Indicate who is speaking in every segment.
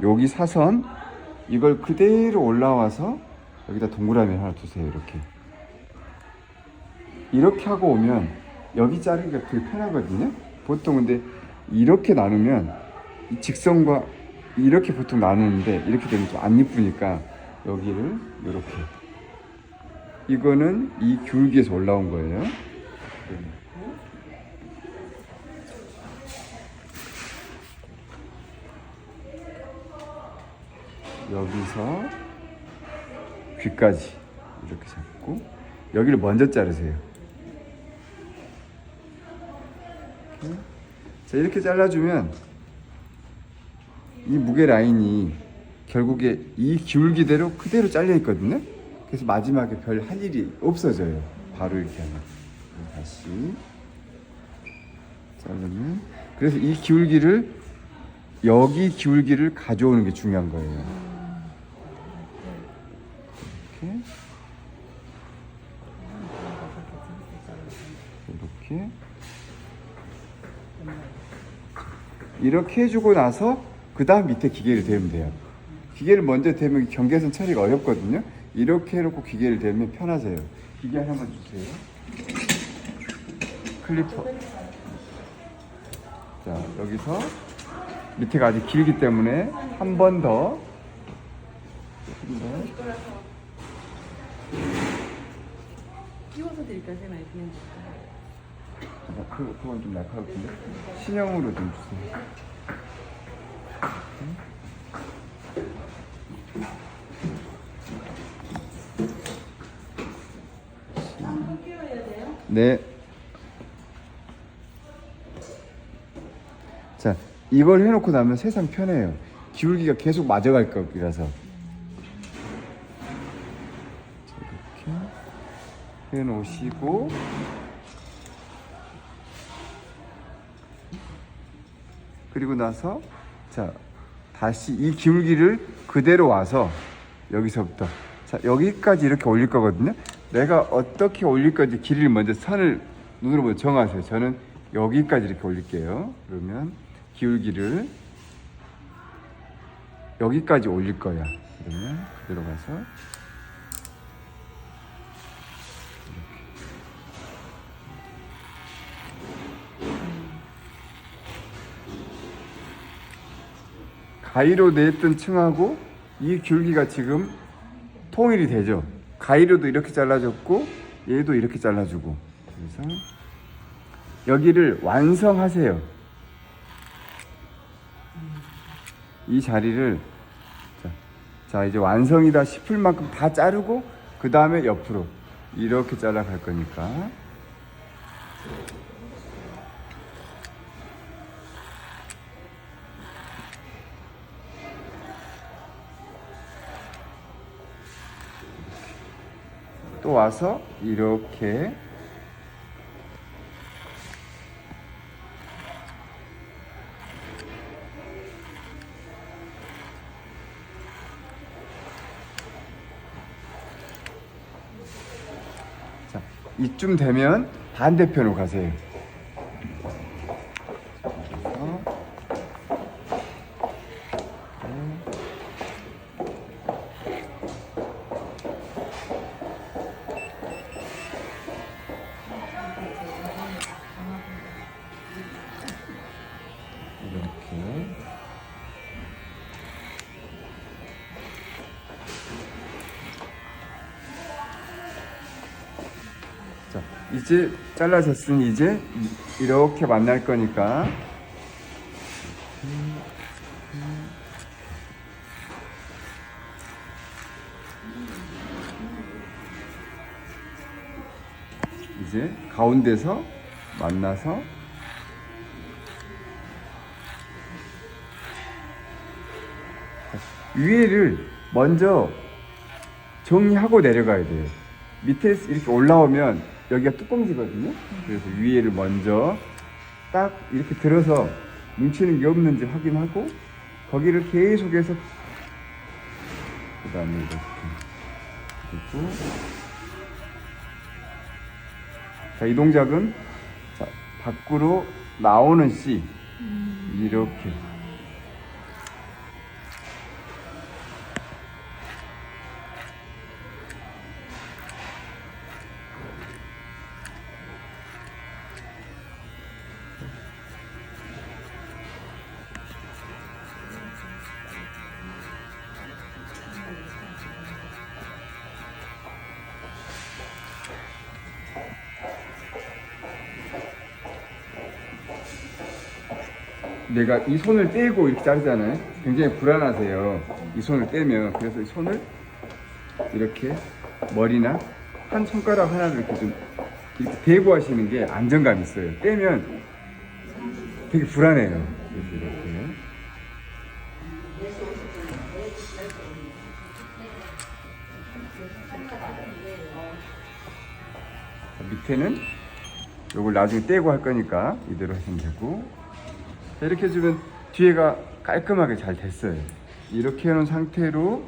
Speaker 1: 여기 사선 이걸 그대로 올라와서 여기다 동그라미 하나 두세요. 이렇게 하고 오면 여기 자르기가 되게 편하거든요. 보통 근데 이렇게 나누면 이 직선과 이렇게 보통 나누는데 이렇게 되면 좀 안 이쁘니까 여기를 이렇게, 이거는 이 귤기에서 올라온 거예요. 여기서 귀까지 이렇게 잡고 여기를 먼저 자르세요. 이렇게. 자, 이렇게 잘라주면 이 무게 라인이 결국에 이 기울기대로 그대로 잘려 있거든요. 그래서 마지막에 별 할 일이 없어져요. 바로 이렇게 하면. 다시 자르면, 그래서 이 기울기를, 여기 기울기를 가져오는 게 중요한 거예요. 이렇게 해주고 나서 그 다음 밑에 기계를 대면 돼요. 기계를 먼저 대면 경계선 처리가 어렵거든요. 이렇게 해놓고 기계를 대면 편하세요. 기계 하나만 주세요. 클리퍼. 자, 여기서 밑에가 아직 길기 때문에 한 번 더.
Speaker 2: 끼워서 드릴까요? 그냥 드릴까요?
Speaker 1: 그건 좀 약하거든요. 신형으로 좀 주세요. 네. 자, 이걸 해놓고 나면 세상 편해요. 기울기가 계속 맞아갈 거라서. 이렇게 해놓으시고, 그리고 나서 자, 다시 이 기울기를 그대로 와서 여기서부터, 자, 여기까지 이렇게 올릴 거거든요. 내가 어떻게 올릴 건지 길이를 먼저 선을 눈으로 먼저 정하세요. 저는 여기까지 이렇게 올릴게요. 그러면 기울기를 여기까지 올릴 거야. 그러면 그대로 가서 가위로 냈던 층하고 이 기울기가 지금 통일이 되죠. 가위로도 이렇게 잘라줬고 얘도 이렇게 잘라주고, 그래서 여기를 완성하세요. 이 자리를 자 이제 완성이다 싶을 만큼 다 자르고 그 다음에 옆으로 이렇게 잘라 갈 거니까. 또 와서 이렇게 자, 이쯤 되면 반대편으로 가세요. 이렇게. 자, 이제 잘라졌으니 이제 이렇게 만날 거니까 이제 가운데서 만나서 위에를 먼저 정리하고 내려가야 돼요. 밑에서 이렇게 올라오면 여기가 뚜껑지거든요. 그래서 위에를 먼저 딱 이렇게 들어서 뭉치는 게 없는지 확인하고 거기를 계속해서 그 다음에 이렇게 그리고 자, 이 동작은 자, 밖으로 나오는 C 이렇게 내가 이 손을 떼고 이렇게 자르잖아요. 굉장히 불안하세요. 이 손을 떼면. 그래서 이 손을 이렇게 머리나 한 손가락 하나를 이렇게 좀 이렇게 대고 하시는 게 안정감이 있어요. 떼면 되게 불안해요. 그래서 이렇게. 밑에는 요걸 나중에 떼고 할 거니까 이대로 하시면 되고. 자, 이렇게 해주면 뒤에가 깔끔하게 잘 됐어요. 이렇게 해놓은 상태로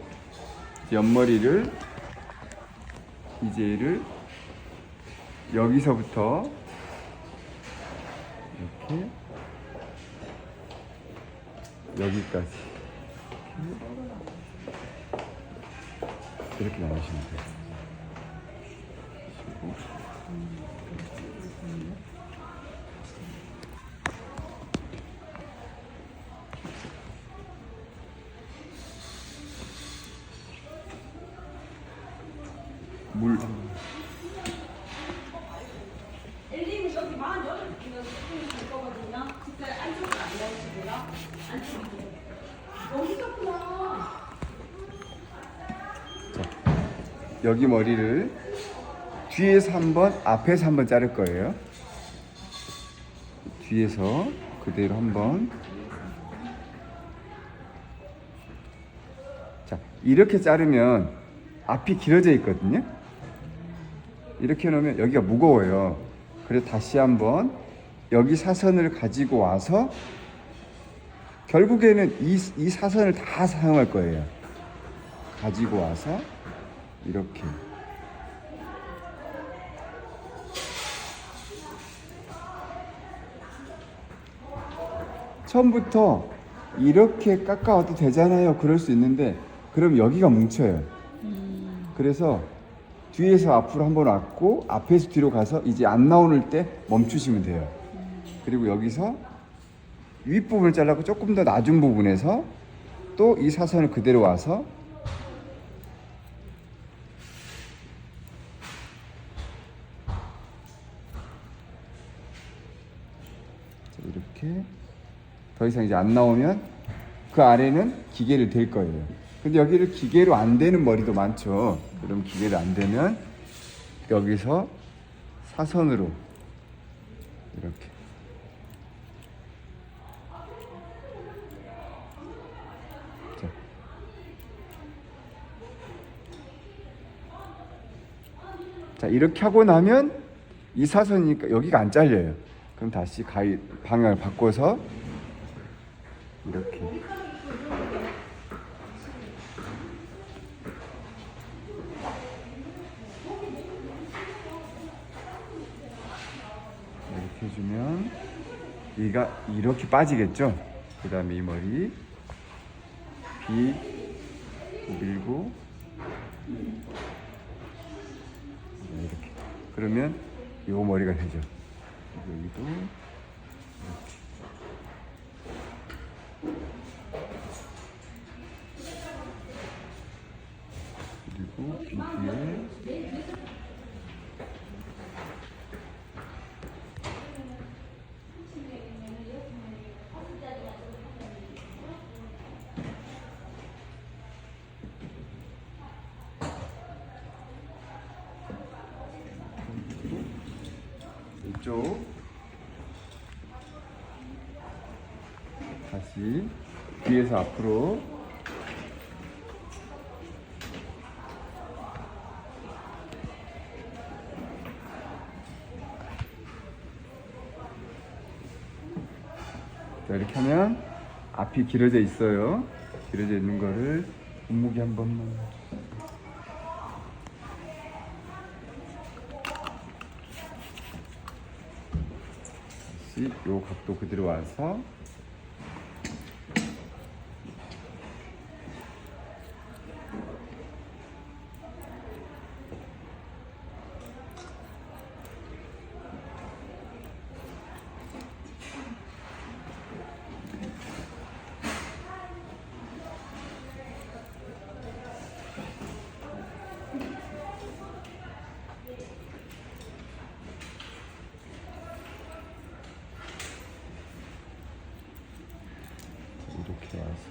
Speaker 1: 옆머리를 이제를 여기서부터 이렇게 여기까지 이렇게 나누시면 돼요. 물
Speaker 3: 엘리는 여기 48kg 될 거거든요. 진짜 안쪽으로 안 나오시고요. 안쪽으로. 너무 좋구나.
Speaker 1: 여기 머리를 뒤에서 한 번, 앞에서 한 번 자를 거예요. 뒤에서 그대로 한 번. 자, 이렇게 자르면 앞이 길어져 있거든요. 이렇게 놓으면 여기가 무거워요. 그래서 다시 한번 여기 사선을 가지고 와서 결국에는 이 사선을 다 사용할 거예요. 가지고 와서 이렇게 처음부터 이렇게 깎아와도 되잖아요. 그럴 수 있는데 그럼 여기가 뭉쳐요. 그래서 뒤에서 앞으로 한번 왔고 앞에서 뒤로 가서 이제 안 나오는 때 멈추시면 돼요. 그리고 여기서 윗부분을 잘라고 조금 더 낮은 부분에서 또 이 사선을 그대로 와서 이렇게 더 이상 이제 안 나오면 그 아래는 기계를 댈 거예요. 근데 여기를 기계로 안 되는 머리도 많죠. 그럼 기계를 안 되면 여기서 사선으로 이렇게 자. 자, 이렇게 하고 나면 이 사선이니까 여기가 안 잘려요. 그럼 다시 방향을 바꿔서 이렇게 이렇게 해주면 얘가 이렇게 빠지겠죠. 그 다음에 이 머리 밀고 이렇게 그러면 이 머리가 되죠. 여기도 그리고 귀 뒤에 이쪽 다시 뒤에서 앞으로 자, 이렇게 하면 앞이 길어져 있어요. 길어져 있는 거를 분무기 한 번만 다시 요 각도 그대로 와서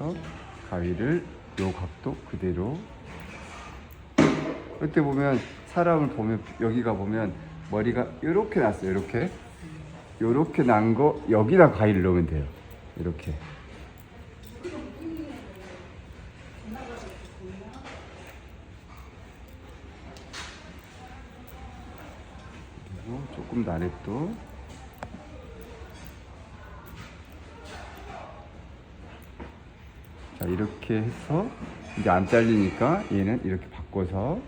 Speaker 1: 나서 가위를 요 각도 그대로. 그때 보면 사람을 보면 여기가 보면 머리가 이렇게 났어요. 이렇게 난 거 여기다 가위를 넣으면 돼요. 이렇게. 그리고 조금 더 아래 또. 자, 이렇게 해서 이제 안 잘리니까 얘는 이렇게 바꿔서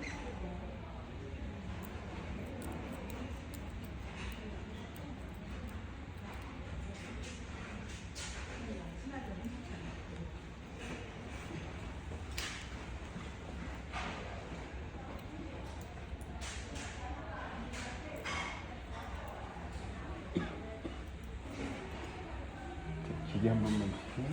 Speaker 1: 기계 한 번만 주세요.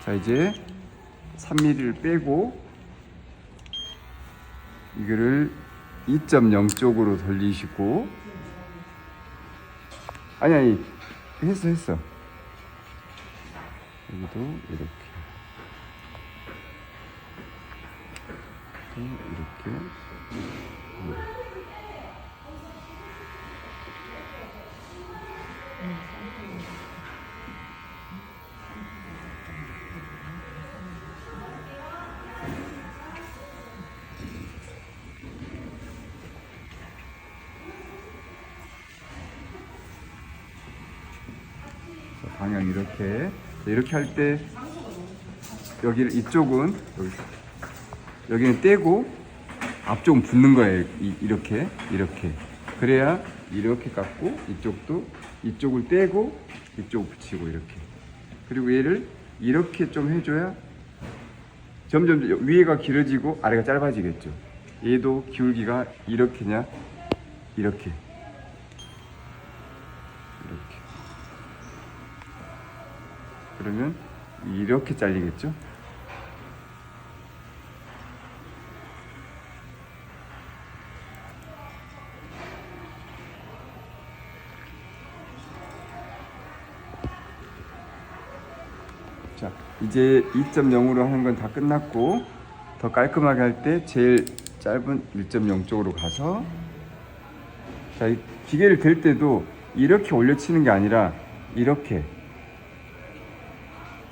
Speaker 1: 자, 이제 3mm를 빼고 이거를 2.0 쪽으로 돌리시고, 아니 했어. 여기도 이렇게 방향 이렇게 할 때 여기를 이쪽은 여기는 떼고 앞쪽은 붓는 거예요. 이렇게 그래야 이렇게 깎고 이쪽을 떼고 이쪽 붙이고 이렇게. 그리고 얘를 이렇게 좀 해줘야 점점 위에가 길어지고 아래가 짧아지겠죠. 얘도 기울기가 이렇게냐 이렇게. 그러면 이렇게 잘리겠죠? 자, 이제 2.0으로 하는 건 다 끝났고, 더 깔끔하게 할 때 제일 짧은 1.0 쪽으로 가서, 자, 이 기계를 들 때도 이렇게 올려치는 게 아니라 이렇게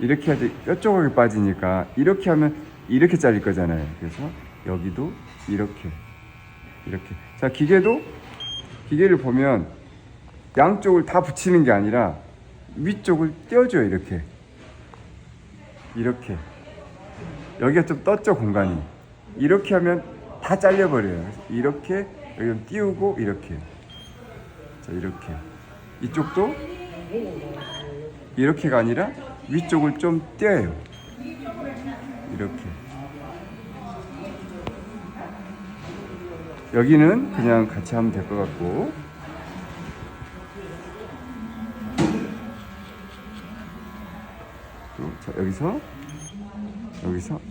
Speaker 1: 해야지 뼈조각이 빠지니까. 이렇게 하면 이렇게 잘릴 거잖아요. 그래서 여기도 이렇게. 자, 기계를 보면 양쪽을 다 붙이는 게 아니라 위쪽을 떼어줘요. 이렇게. 여기가 좀 떴죠, 공간이. 이렇게 하면 다 잘려버려요. 이렇게 여기 띄우고 이렇게. 자, 이렇게. 이쪽도 이렇게가 아니라 위쪽을 좀 떼어요. 이렇게. 여기는 그냥 같이 하면 될 것 같고, 또 자, 여기서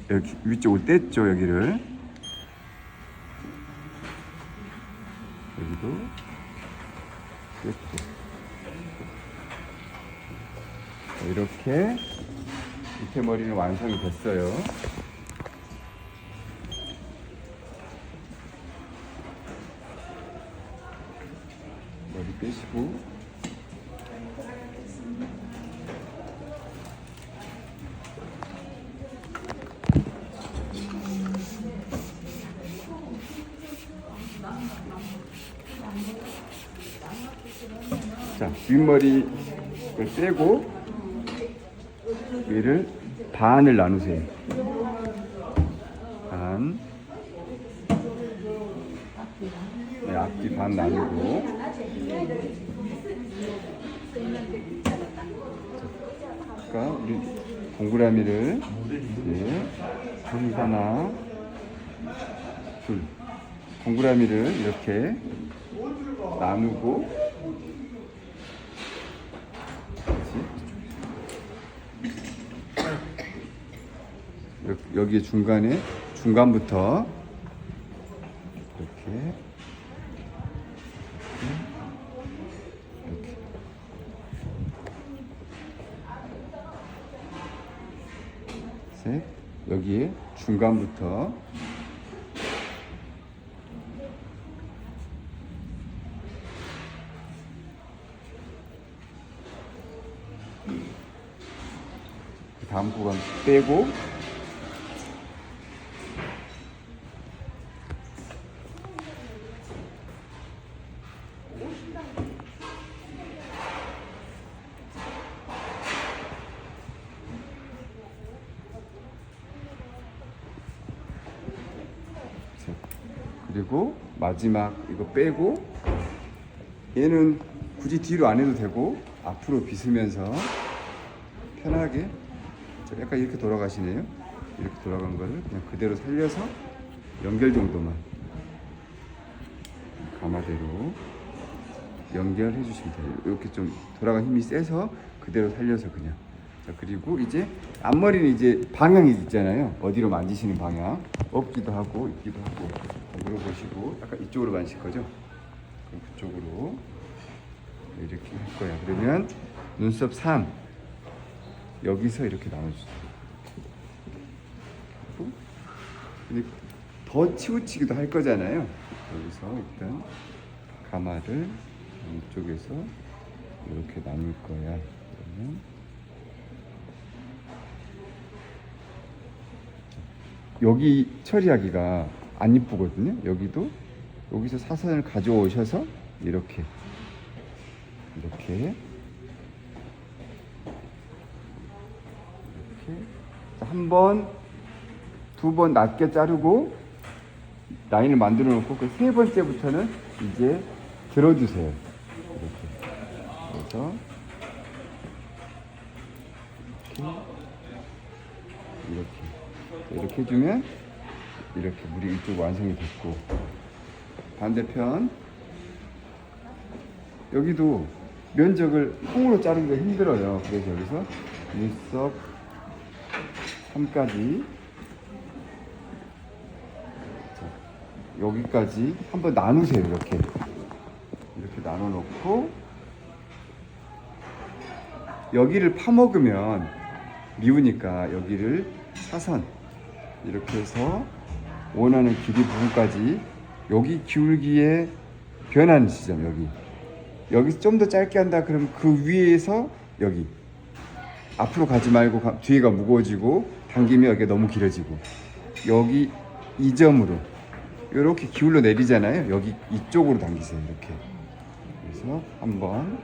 Speaker 1: 여기 위쪽을 뗐죠. 여기도 뗐고. 이렇게 밑에 머리는 완성이 됐어요. 머리 빼시고, 자, 윗머리를 빼고 얘를 반을 나누세요. 반. 네, 앞뒤 반 나누고. 그러니까 우리 동그라미를 이제 하나, 둘, 동그라미를 이렇게 나누고, 그렇지? 여기 중간에 중간부터 이렇게 이렇게 셋, 여기에 중간부터 그 다음 구간 빼고 그리고 마지막 이거 빼고 얘는 굳이 뒤로 안 해도 되고 앞으로 빗으면서 편하게 약간 이렇게 돌아가시네요. 이렇게 돌아간 거를 그냥 그대로 살려서 연결 정도만 가마대로 연결해 주시면 돼요. 이렇게 좀 돌아간 힘이 세서 그대로 살려서 그냥. 자, 그리고 이제 앞머리는 이제 방향이 있잖아요. 어디로 만지시는 방향. 업기도 하고 있기도 하고 물어보시고 약간 이쪽으로 만질 거죠. 그럼 그쪽으로 이렇게 할 거야. 그러면 눈썹 3 여기서 이렇게 나눠주세요. 근데 더 치우치기도 할 거잖아요. 여기서 일단 가마를 이쪽에서 이렇게 나눌 거야. 그러면 여기 처리하기가 안 이쁘거든요. 여기서 사선을 가져오셔서 이렇게 한 번, 두 번 낮게 자르고 라인을 만들어 놓고 그 세 번째부터는 이제 들어주세요. 이렇게. 그래서 이렇게 해주면 이렇게 물이 이쪽 완성이 됐고, 반대편 여기도 면적을 통으로 자르기가 힘들어요. 그래서 여기서 눈썹 3까지 여기까지 한번 나누세요. 이렇게 나눠 놓고 여기를 파먹으면 미우니까 여기를 사선 이렇게 해서 원하는 길이 부분까지 여기 기울기에 변하는 지점 여기서 좀 더 짧게 한다 그러면 그 위에서 여기 앞으로 가지 말고 뒤에가 무거워지고 당기면 여기가 너무 길어지고 여기 이 점으로 이렇게 기울러 내리잖아요. 여기 이쪽으로 당기세요. 이렇게 그래서 한 번,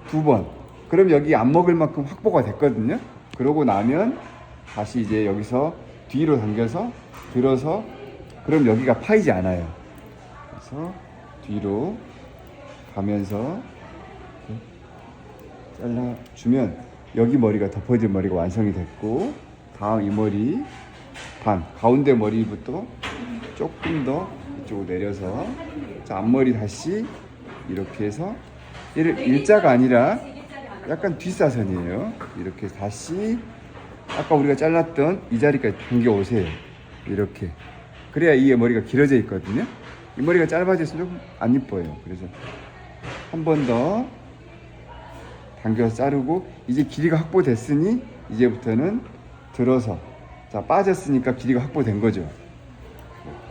Speaker 1: 두 번. 그럼 여기 안 먹을 만큼 확보가 됐거든요. 그러고 나면 다시 이제 여기서 뒤로 당겨서 들어서 그럼 여기가 파이지 않아요. 그래서 뒤로 가면서 잘라주면 여기 머리가 덮어진 머리가 완성이 됐고, 다음 이 머리 반 가운데 머리부터 조금 더 이쪽으로 내려서 자, 앞머리 다시 이렇게 해서 얘를 일자가 아니라 약간 뒷사선이에요. 이렇게 다시 아까 우리가 잘랐던 이 자리까지 당겨 오세요. 이렇게 그래야 이 머리가 길어져 있거든요. 이 머리가 짧아졌으면 좀 안 이뻐요. 그래서 한 번 더 당겨서 자르고 이제 길이가 확보됐으니 이제부터는 들어서 자, 빠졌으니까 길이가 확보된 거죠.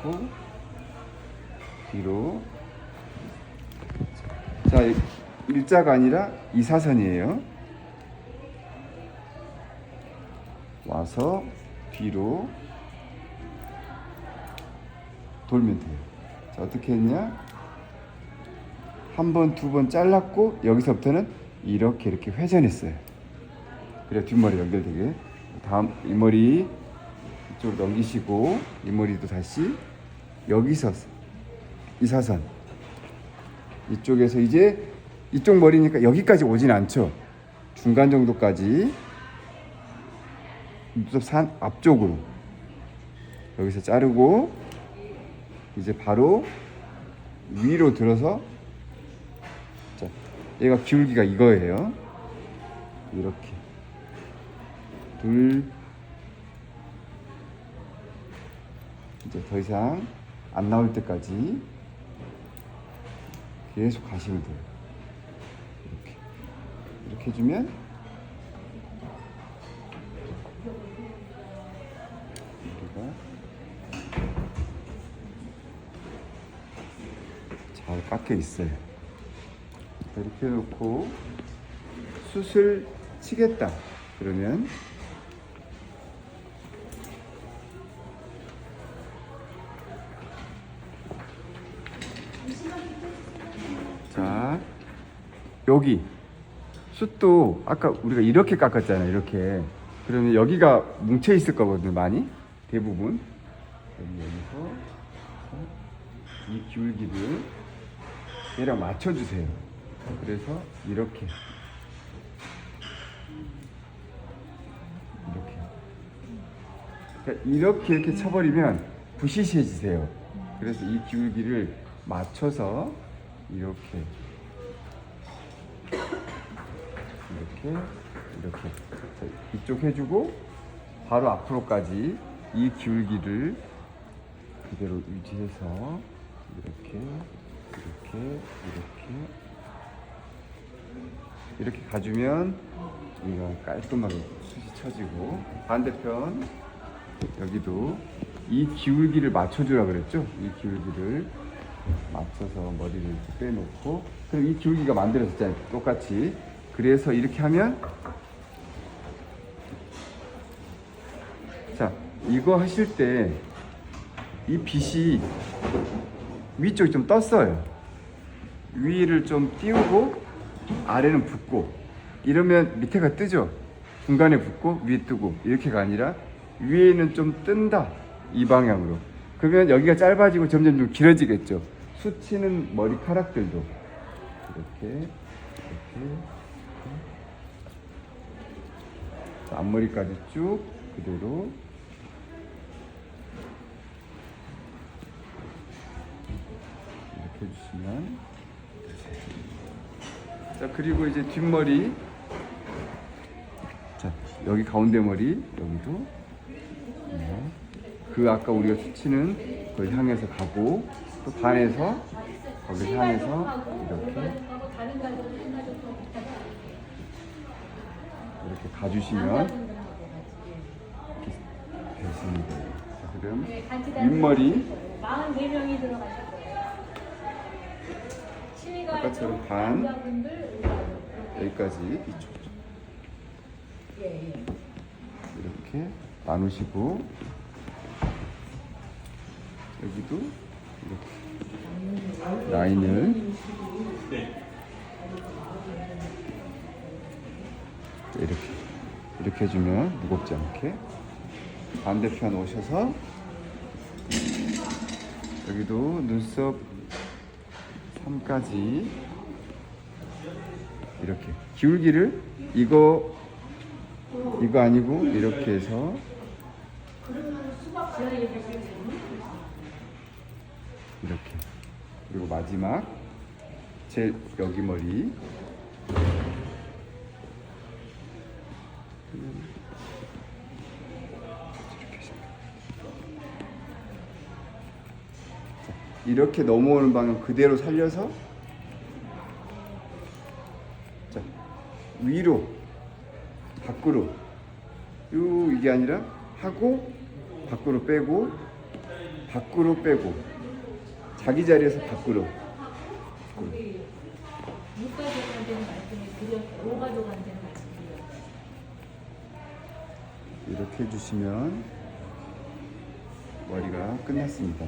Speaker 1: 그렇고 뒤로 자, 일자가 아니라 이사선이에요. 와서 뒤로 돌면 돼요. 자, 어떻게 했냐? 한 번, 두 번 잘랐고 여기서부터는 이렇게 회전했어요. 그래야 뒷머리 연결되게. 다음 이 머리 이쪽으로 넘기시고 이 머리도 다시 여기서 이사선 이쪽에서 이제 이쪽 머리니까 여기까지 오진 않죠. 중간 정도까지 눈썹 산 앞쪽으로 여기서 자르고 이제 바로 위로 들어서 자, 얘가 기울기가 이거예요. 이렇게 둘 이제 더 이상 안 나올 때까지 계속 가시면 돼요. 이렇게 해주면 우리가 잘 깎여 있어요. 이렇게 해놓고 숱을 치겠다 그러면 자 여기 숱도 아까 우리가 이렇게 깎았잖아요. 이렇게 그러면 여기가 뭉쳐 있을 거거든요. 많이 대부분 여기서 이 기울기를 얘랑 맞춰주세요. 그래서 이렇게 그러니까 이렇게 쳐버리면 부시시해지세요. 그래서 이 기울기를 맞춰서 이렇게 자, 이쪽 해주고 바로 앞으로까지 이 기울기를 그대로 유지해서 이렇게 가주면 우리가 깔끔하게 숱이 쳐지고 반대편 여기도 이 기울기를 맞춰주라 그랬죠? 이 기울기를 맞춰서 머리를 이렇게 빼놓고 그럼 이 기울기가 만들어졌잖아요. 똑같이 그래서 이렇게 하면 자 이거 하실 때 이 빗이 위쪽이 좀 떴어요. 위를 좀 띄우고 아래는 붓고 이러면 밑에가 뜨죠. 중간에 붓고 위에 뜨고 이렇게가 아니라 위에는 좀 뜬다 이 방향으로 그러면 여기가 짧아지고 점점 좀 길어지겠죠. 숱치는 머리카락들도 이렇게 앞머리까지 쭉 그대로 이렇게 해주시면 자 그리고 이제 뒷머리 자 여기 가운데 머리 여기도 그 아까 우리가 수치는 그걸 향해서 가고 또 반에서 거기를 향해서 이렇게 가주시면 이렇게 됐습니다. 자, 그럼 윗머리
Speaker 3: 44명이 들어가실 거예요.
Speaker 1: 아까처럼 반 여기까지 이쪽 이렇게 나누시고 여기도 이렇게 라인을 이렇게 해주면 무겁지 않게 반대편 오셔서 여기도 눈썹 3까지 이렇게 기울기를 이거 아니고 이렇게 해서 이렇게 그리고 마지막 제 여기 머리 이렇게 넘어오는 방향 그대로 살려서 자 위로 밖으로 이게 아니라 하고 밖으로 빼고 자기 자리에서 밖으로 이렇게 해주시면 머리가 끝났습니다.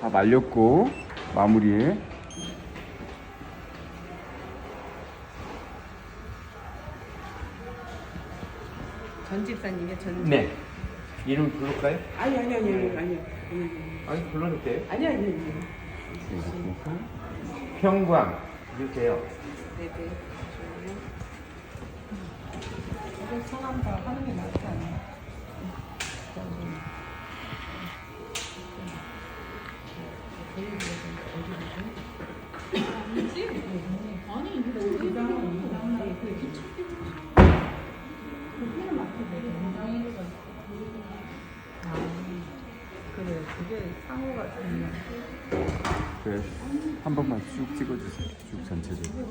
Speaker 1: 다 말렸고 마무리에
Speaker 2: 전 집사님의 전.
Speaker 4: 네. 이름 부를까요?
Speaker 2: 아니.
Speaker 4: 아니 불러도 돼요.
Speaker 2: 아니.
Speaker 4: 평광 주세요.
Speaker 2: 네네.
Speaker 3: 이거 성함 다 하는 게 낫지 않나요?
Speaker 2: 그래, 그게 상호가 좋네.
Speaker 1: 그래 한 번만 쭉 찍어주세요. 쭉 전체적으로.